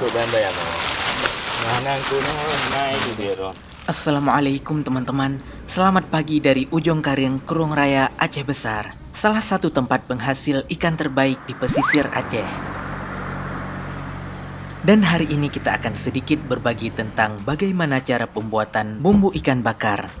ikut bayang-bayang mo. Nanganku naik itu dia ron. Assalamualaikum teman-teman. Selamat pagi dari Ujung Karing, Kurung Raya, Aceh Besar. Salah satu tempat penghasil ikan terbaik di pesisir Aceh. Dan hari ini kita akan sedikit berbagi tentang bagaimana cara pembuatan bumbu ikan bakar.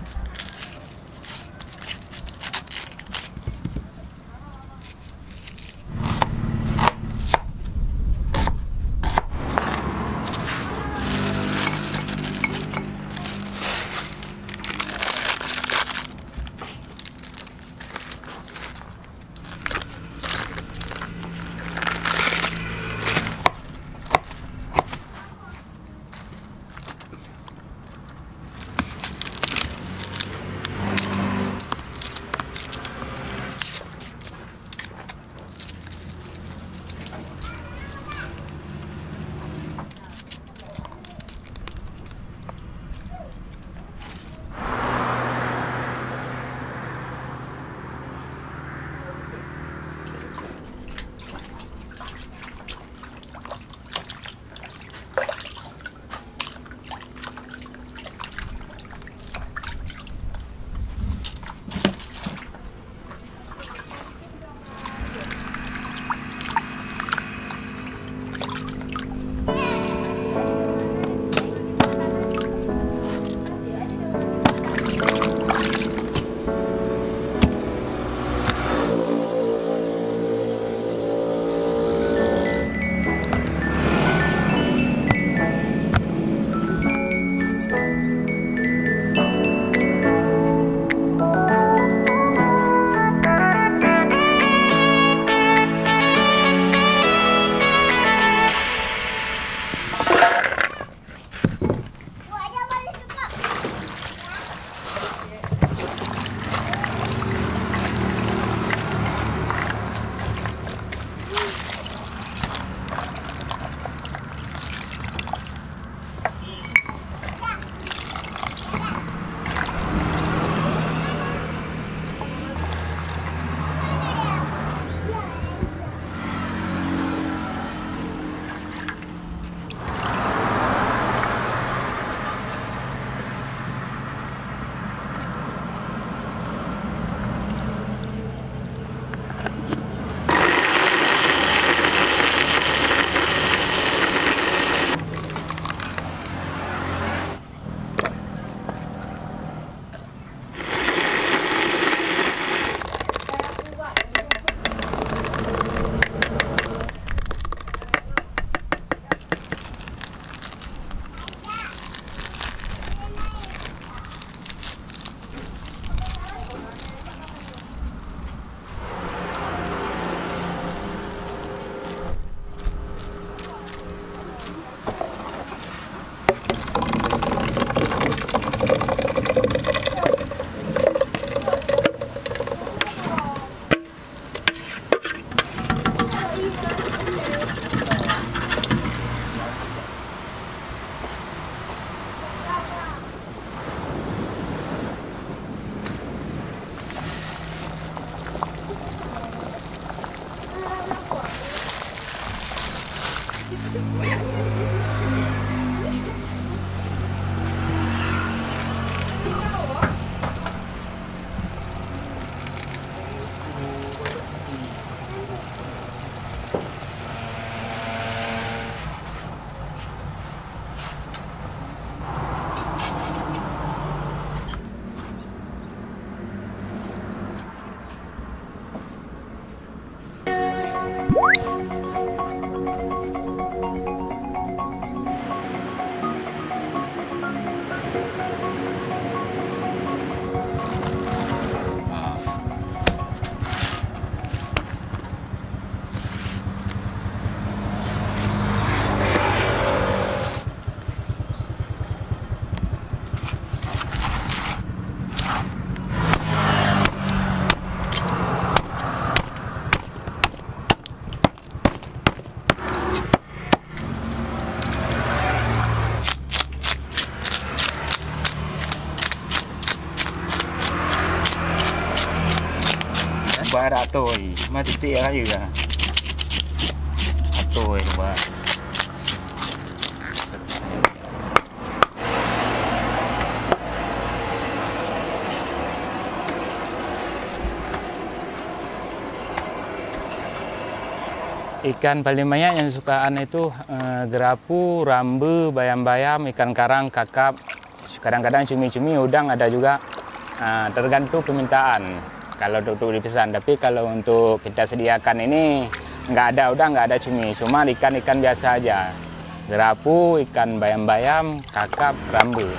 Barat tu, mati tiada juga. Atoi buat. Ikan paling banyak yang sukaan itu gerapu, rambe, bayam-bayam, ikan karang, kakap, kadang-kadang cumi-cumi, udang ada juga. Tergantung permintaan kalau untuk dipesan. Tapi kalau untuk kita sediakan ini nggak ada udang, nggak ada cumi, cuma ikan-ikan biasa aja. Gerapu, ikan bayam-bayam, kakap, rambe.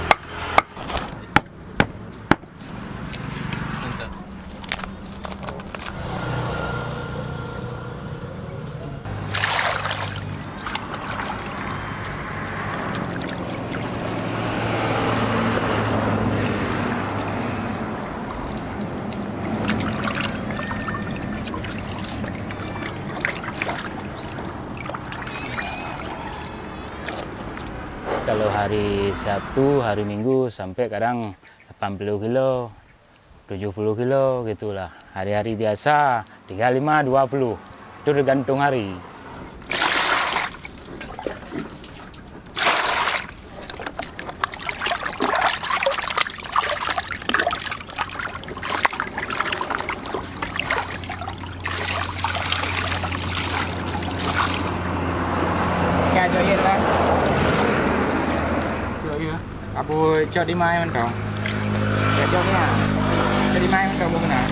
Kalau hari Sabtu, hari Minggu sampai kadang 80 kilo, 70 kilo gitulah. Hari-hari biasa 35, 20. Itu tergantung hari. Ya, join lah. Abu chọn đi mai mình trồng để cho nha cho đi mai mình trồng luôn nè.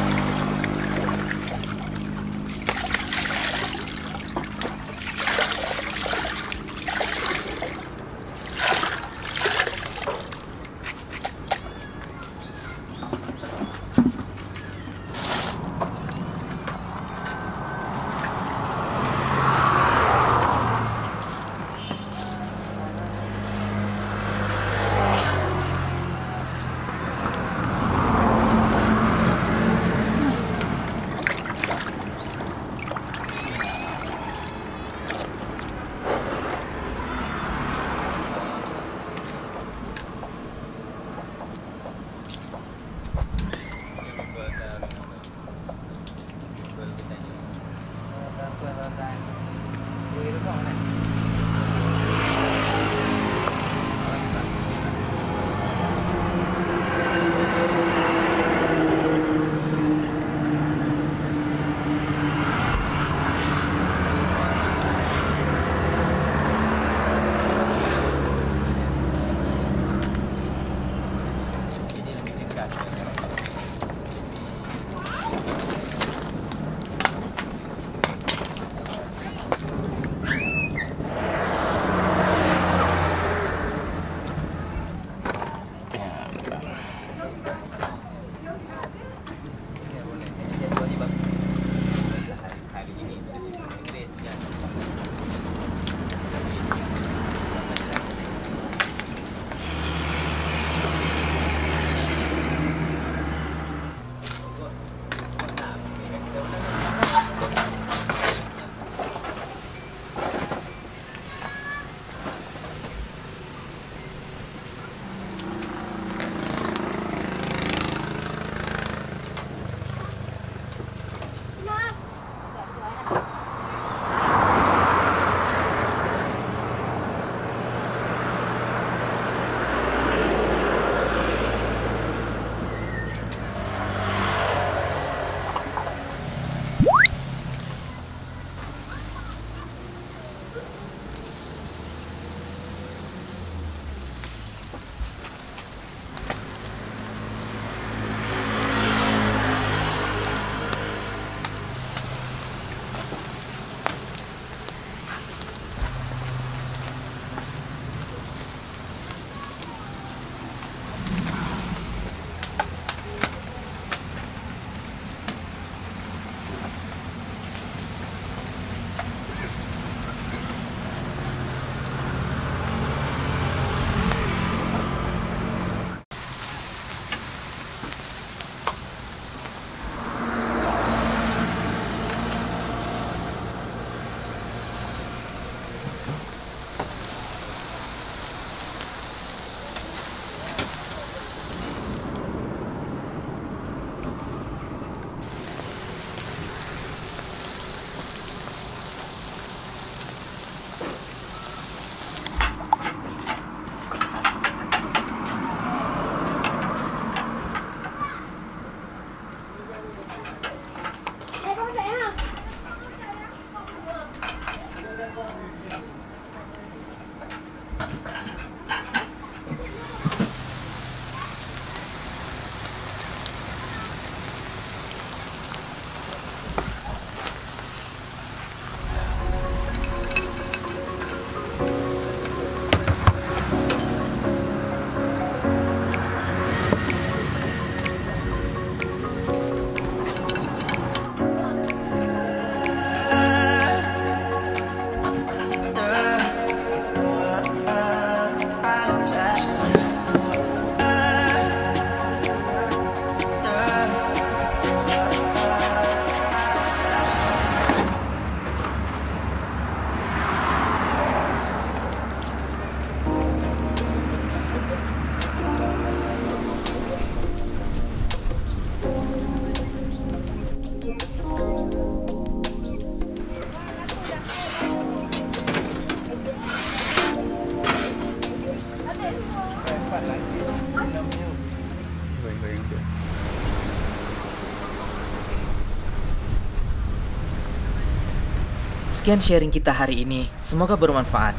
Sekian sharing kita hari ini, semoga bermanfaat.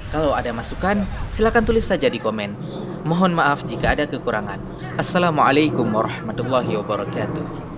Kalau ada masukan, silakan tulis saja di komen. Mohon maaf jika ada kekurangan. Assalamualaikum warahmatullahi wabarakatuh.